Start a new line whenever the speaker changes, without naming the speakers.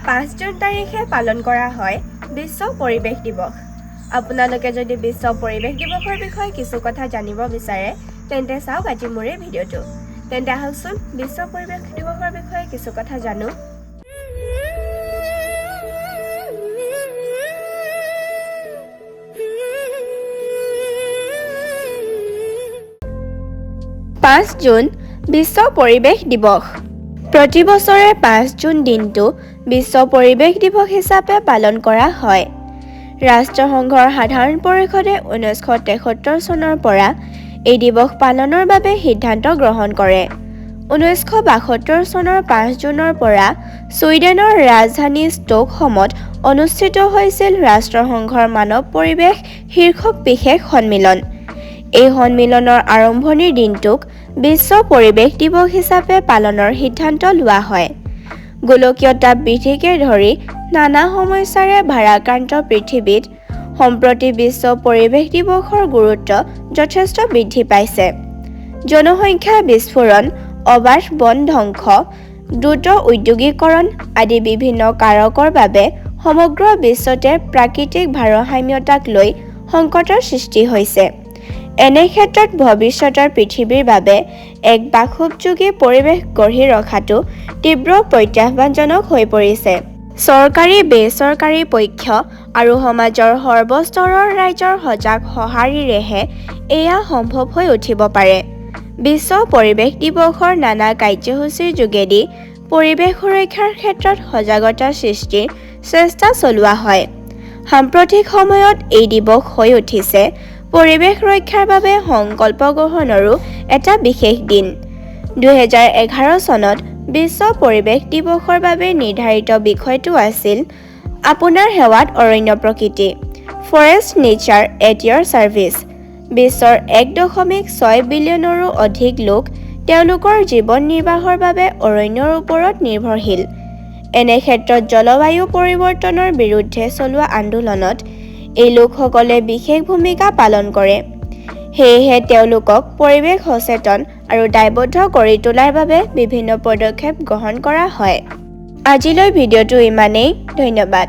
5 June তাৰিখে পালন কৰা হয় বিশ্ব পৰিৱেশ দিৱস। আপোনালোকে যদি বিশ্ব পৰিৱেশ দিৱসৰ বিষয়ে কিছু কথা জানিব বিচাৰে তেন্তে চাওক আজি মোৰ এই ভিডিঅ'টো। তেন্তে আহকচোন বিশ্ব পৰিৱেশ দিৱসৰ বিষয়ে কিছু কথা জানো। 5 জুন বিশ্ব পৰিৱেশ দিৱস। প্ৰতি বছৰে 5 জুন দিনটো বিশ্ব পৰিৱেশ দিৱস হিচাপে পালন কৰা হয়। ৰাষ্ট্ৰসংঘৰ সাধাৰণ পৰিষদে 1973 চনৰ পৰা এই দিৱস পালনৰ বাবে সিদ্ধান্ত গ্ৰহণ কৰে। 1972 চনৰ 5 জুনৰ পৰা ছুইডেনৰ ৰাজধানী ষ্টকহোমত অনুষ্ঠিত হৈছিল ৰাষ্ট্ৰসংঘৰ মানৱ পৰিৱেশ শীৰ্ষক বিশেষ সন্মিলন। এই সন্মিলনৰ আৰম্ভণিৰ দিনটোক বিশ্ব পৰিৱেশ দিৱস হিচাপে পালনৰ সিদ্ধান্ত লোৱা হয়। গোলকীয় তাপ বৃদ্ধিকে ধৰি নানা সমস্যাৰে ভাৰাক্ৰান্ত পৃথিৱীত সম্প্ৰতি বিশ্ব পৰিৱেশ দিৱসৰ গুৰুত্ব যথেষ্ট বৃদ্ধি পাইছে। জনসংখ্যা বিস্ফোৰণ, অবাধ বন ধ্বংস, দ্ৰুত ঔদ্যোগিকৰণ আদি বিভিন্ন কাৰকৰ বাবে সমগ্ৰ বিশ্বতে প্ৰাকৃতিক ভাৰসাম্যতাক লৈ সংকটৰ সৃষ্টি হৈছে। এনে ক্ষেত্ৰত ভৱিষ্যতৰ পৃথিৱীৰ বাবে এক বাসযোগী পৰিৱেশ গঢ়ি ৰখাটো তীব্ৰ প্ৰত্যাহ্বানজনক হৈ পৰিছে। চৰকাৰী, বেচৰকাৰী পক্ষ আৰু সমাজৰ সৰ্বস্তৰৰ ৰাইজৰ সজাগ সঁহাৰিৰেহে এয়া সম্ভৱ হৈ উঠিব পাৰে। বিশ্ব পৰিৱেশ দিৱসৰ নানা কাৰ্যসূচীৰ যোগেদি পৰিৱেশ সুৰক্ষাৰ ক্ষেত্ৰত সজাগতা সৃষ্টিৰ চেষ্টা চলোৱা হয়। সাম্প্ৰতিক সময়ত এই দিৱস হৈ উঠিছে পৰিৱেশ ৰক্ষাৰ বাবে সংকল্প গ্ৰহণৰো এটা বিশেষ দিন। 2011 চনত বিশ্ব পৰিৱেশ দিৱসৰ বাবে নিৰ্ধাৰিত বিষয়টো আছিল আপোনাৰ সেৱাত অৰণ্য প্ৰকৃতি, forest nature at your service. বিশ্বৰ 1.6 বিলিয়নৰো অধিক লোক তেওঁলোকৰ জীৱন নিৰ্বাহৰ বাবে অৰণ্যৰ ওপৰত নিৰ্ভৰশীল। এনে ক্ষেত্ৰত জলবায়ু পৰিৱৰ্তনৰ বিৰুদ্ধে চলোৱা আন্দোলনত এই লোকসকলে বিশেষ ভূমিকা পালন কৰে। সেয়েহে তেওঁলোকক পৰিৱেশ সচেতন আৰু দায়বদ্ধ কৰি তোলাৰ বাবে বিভিন্ন পদক্ষেপ গ্ৰহণ কৰা হয়। আজিলৈ ভিডিঅ'টো ইমানেই। ধন্যবাদ।